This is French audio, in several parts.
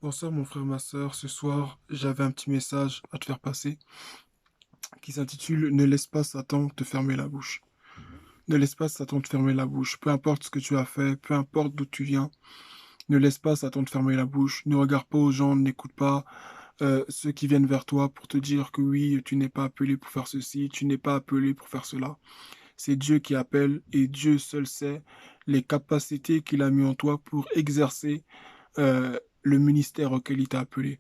Bonsoir mon frère, ma sœur. Ce soir, j'avais un petit message à te faire passer qui s'intitule Ne laisse pas Satan te fermer la bouche. Ne laisse pas Satan te fermer la bouche. Peu importe ce que tu as fait, peu importe d'où tu viens, ne laisse pas Satan te fermer la bouche. Ne regarde pas aux gens, n'écoute pas ceux qui viennent vers toi pour te dire que oui, tu n'es pas appelé pour faire ceci, tu n'es pas appelé pour faire cela. C'est Dieu qui appelle et Dieu seul sait les capacités qu'il a mis en toi pour exercer le ministère auquel il t'a appelé.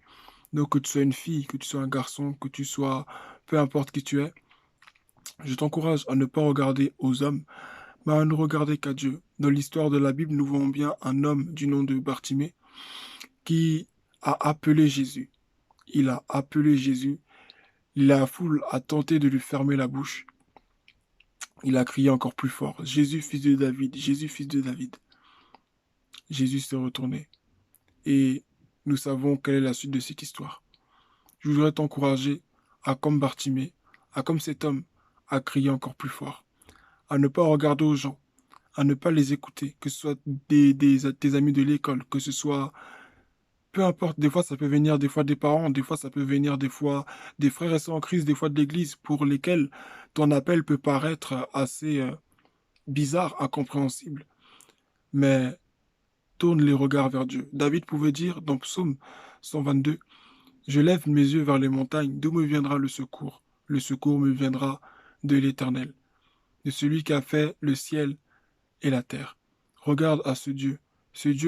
Donc, que tu sois une fille, que tu sois un garçon, que tu sois, peu importe qui tu es, je t'encourage à ne pas regarder aux hommes, mais à ne regarder qu'à Dieu. Dans l'histoire de la Bible, nous voyons bien un homme du nom de Bartimée qui a appelé Jésus. Il a appelé Jésus. La foule a tenté de lui fermer la bouche. Il a crié encore plus fort, Jésus, fils de David, Jésus, fils de David. Jésus s'est retourné. Et nous savons quelle est la suite de cette histoire. Je voudrais t'encourager à, comme Bartimée, à comme cet homme, à crier encore plus fort, à ne pas regarder aux gens, à ne pas les écouter, que ce soit tes amis de l'école, que ce soit, peu importe, des fois ça peut venir des fois des parents, des fois ça peut venir des fois des frères et sœurs en crise, des fois de l'église, pour lesquels ton appel peut paraître assez bizarre, incompréhensible. Mais tourne les regards vers Dieu. David pouvait dire dans Psaume 122, je lève mes yeux vers les montagnes, d'où me viendra le secours? Le secours me viendra de l'Éternel, de celui qui a fait le ciel et la terre. Regarde à ce Dieu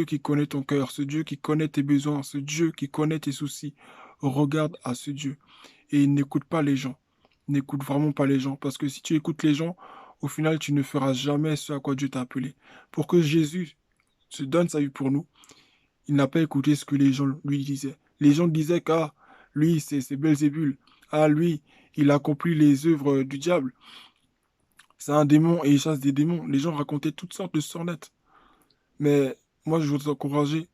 qui connaît ton cœur, ce Dieu qui connaît tes besoins, ce Dieu qui connaît tes soucis. Regarde à ce Dieu et n'écoute pas les gens. N'écoute vraiment pas les gens, parce que si tu écoutes les gens, au final, tu ne feras jamais ce à quoi Dieu t'a appelé. Pour que Jésus se donne sa vie pour nous, il n'a pas écouté ce que les gens lui disaient. Les gens disaient qu'ah, lui, c'est Belzébul. Ah, lui, il accomplit les œuvres du diable. C'est un démon et il chasse des démons. Les gens racontaient toutes sortes de sornettes. Mais moi, je veux t'encourager,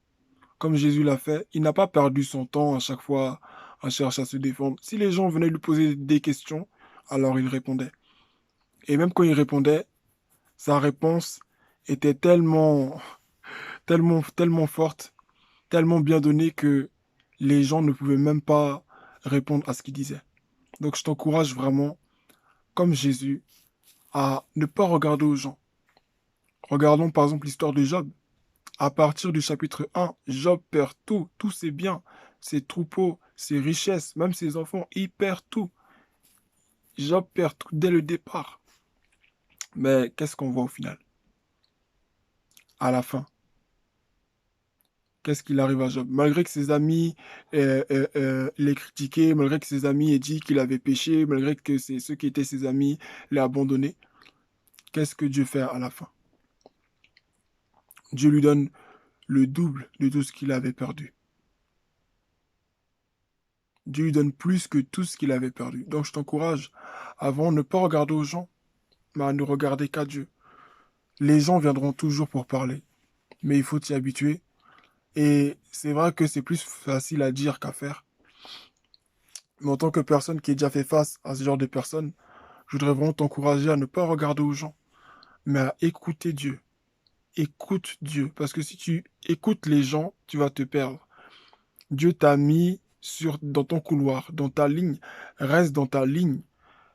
comme Jésus l'a fait. Il n'a pas perdu son temps à chaque fois à chercher à se défendre. Si les gens venaient lui poser des questions, alors il répondait. Et même quand il répondait, sa réponse était tellement forte, tellement bien donnée que les gens ne pouvaient même pas répondre à ce qu'il disait. Donc je t'encourage vraiment, comme Jésus, à ne pas regarder aux gens. Regardons par exemple l'histoire de Job. À partir du chapitre 1, Job perd tout, tous ses biens, ses troupeaux, ses richesses, même ses enfants, il perd tout. Job perd tout dès le départ. Mais qu'est-ce qu'on voit au final? À la fin, qu'est-ce qu'il arrive à Job? Malgré que ses amis l'aient critiqué, malgré que ses amis aient dit qu'il avait péché, malgré que ceux qui étaient ses amis l'aient abandonné, qu'est-ce que Dieu fait à la fin? Dieu lui donne le double de tout ce qu'il avait perdu. Dieu lui donne plus que tout ce qu'il avait perdu. Donc je t'encourage, avant, ne pas regarder aux gens, mais à ne regarder qu'à Dieu. Les gens viendront toujours pour parler, mais il faut t'y habituer. Et c'est vrai que c'est plus facile à dire qu'à faire. Mais en tant que personne qui a déjà fait face à ce genre de personnes, je voudrais vraiment t'encourager à ne pas regarder aux gens, mais à écouter Dieu. Écoute Dieu, parce que si tu écoutes les gens, tu vas te perdre. Dieu t'a mis dans ton couloir, dans ta ligne. Reste dans ta ligne,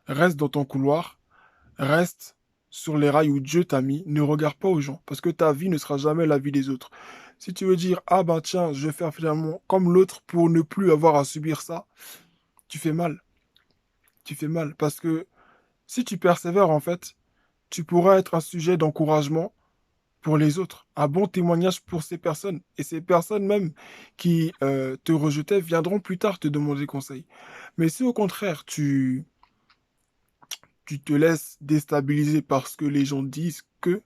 reste dans ton couloir, reste sur les rails où Dieu t'a mis. Ne regarde pas aux gens, parce que ta vie ne sera jamais la vie des autres. Si tu veux dire, ah ben tiens, je vais faire finalement comme l'autre pour ne plus avoir à subir ça, tu fais mal. Tu fais mal, parce que si tu persévères, en fait, tu pourras être un sujet d'encouragement pour les autres, un bon témoignage pour ces personnes. Et ces personnes même qui te rejetaient viendront plus tard te demander conseil. Mais si au contraire, tu te laisses déstabiliser parce que les gens disent que,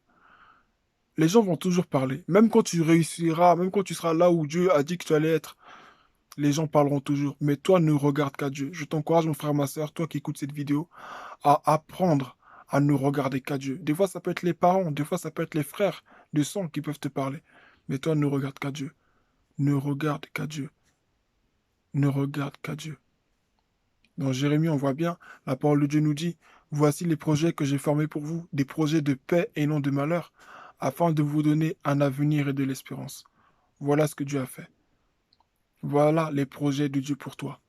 les gens vont toujours parler. Même quand tu réussiras, même quand tu seras là où Dieu a dit que tu allais être, les gens parleront toujours. Mais toi, ne regarde qu'à Dieu. Je t'encourage, mon frère, ma soeur, toi qui écoutes cette vidéo, à apprendre à ne regarder qu'à Dieu. Des fois, ça peut être les parents, des fois, ça peut être les frères de sang qui peuvent te parler. Mais toi, ne regarde qu'à Dieu. Ne regarde qu'à Dieu. Ne regarde qu'à Dieu. Dans Jérémie, on voit bien, la parole de Dieu nous dit, voici les projets que j'ai formés pour vous, des projets de paix et non de malheur, afin de vous donner un avenir et de l'espérance. Voilà ce que Dieu a fait. Voilà les projets de Dieu pour toi.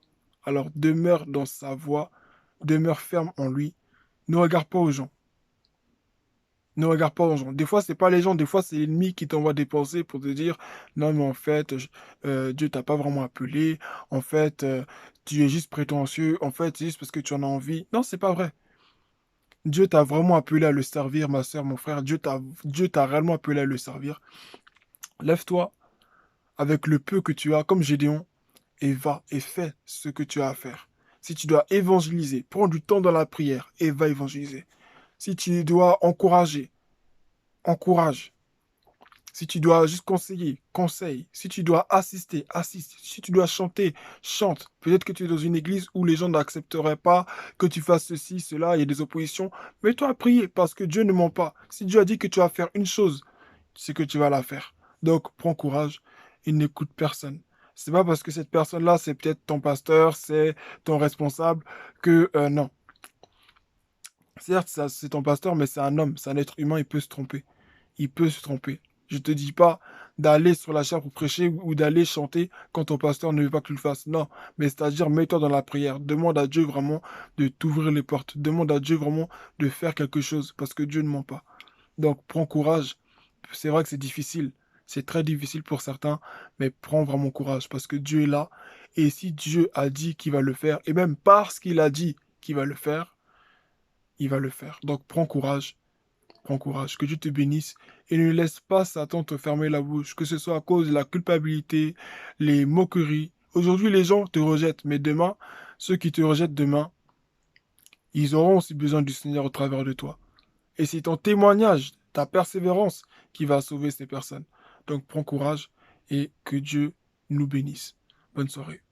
Alors demeure dans sa voie, demeure ferme en lui. Ne regarde pas aux gens. Ne regarde pas aux gens. Des fois, c'est pas les gens, des fois, c'est l'ennemi qui t'envoie des pensées pour te dire, non, mais en fait, Dieu t'a pas vraiment appelé. En fait, tu es juste prétentieux. En fait, c'est juste parce que tu en as envie. Non, c'est pas vrai. Dieu t'a vraiment appelé à le servir, ma soeur, mon frère. Dieu t'a réellement appelé à le servir. Lève-toi avec le peu que tu as, comme Gédéon, et va et fais ce que tu as à faire. Si tu dois évangéliser, prends du temps dans la prière et va évangéliser. Si tu dois encourager, encourage. Si tu dois juste conseiller, conseille. Si tu dois assister, assiste. Si tu dois chanter, chante. Peut-être que tu es dans une église où les gens n'accepteraient pas que tu fasses ceci, cela, il y a des oppositions. Mets-toi à prier parce que Dieu ne ment pas. Si Dieu a dit que tu vas faire une chose, c'est que tu vas la faire. Donc, prends courage et n'écoute personne. C'est pas parce que cette personne-là, c'est peut-être ton pasteur, c'est ton responsable, que non. Certes, c'est ton pasteur, mais c'est un homme, c'est un être humain, il peut se tromper. Il peut se tromper. Je te dis pas d'aller sur la chaire pour prêcher ou d'aller chanter quand ton pasteur ne veut pas que tu le fasses. Non, mais c'est-à-dire mets-toi dans la prière. Demande à Dieu vraiment de t'ouvrir les portes. Demande à Dieu vraiment de faire quelque chose parce que Dieu ne ment pas. Donc prends courage. C'est vrai que c'est difficile. C'est très difficile pour certains, mais prends vraiment courage parce que Dieu est là. Et si Dieu a dit qu'il va le faire, et même parce qu'il a dit qu'il va le faire, il va le faire. Donc prends courage. Prends courage, que Dieu te bénisse et ne laisse pas Satan te fermer la bouche, que ce soit à cause de la culpabilité, les moqueries. Aujourd'hui, les gens te rejettent, mais demain, ceux qui te rejettent demain, ils auront aussi besoin du Seigneur au travers de toi. Et c'est ton témoignage, ta persévérance qui va sauver ces personnes. Donc prends courage et que Dieu nous bénisse. Bonne soirée.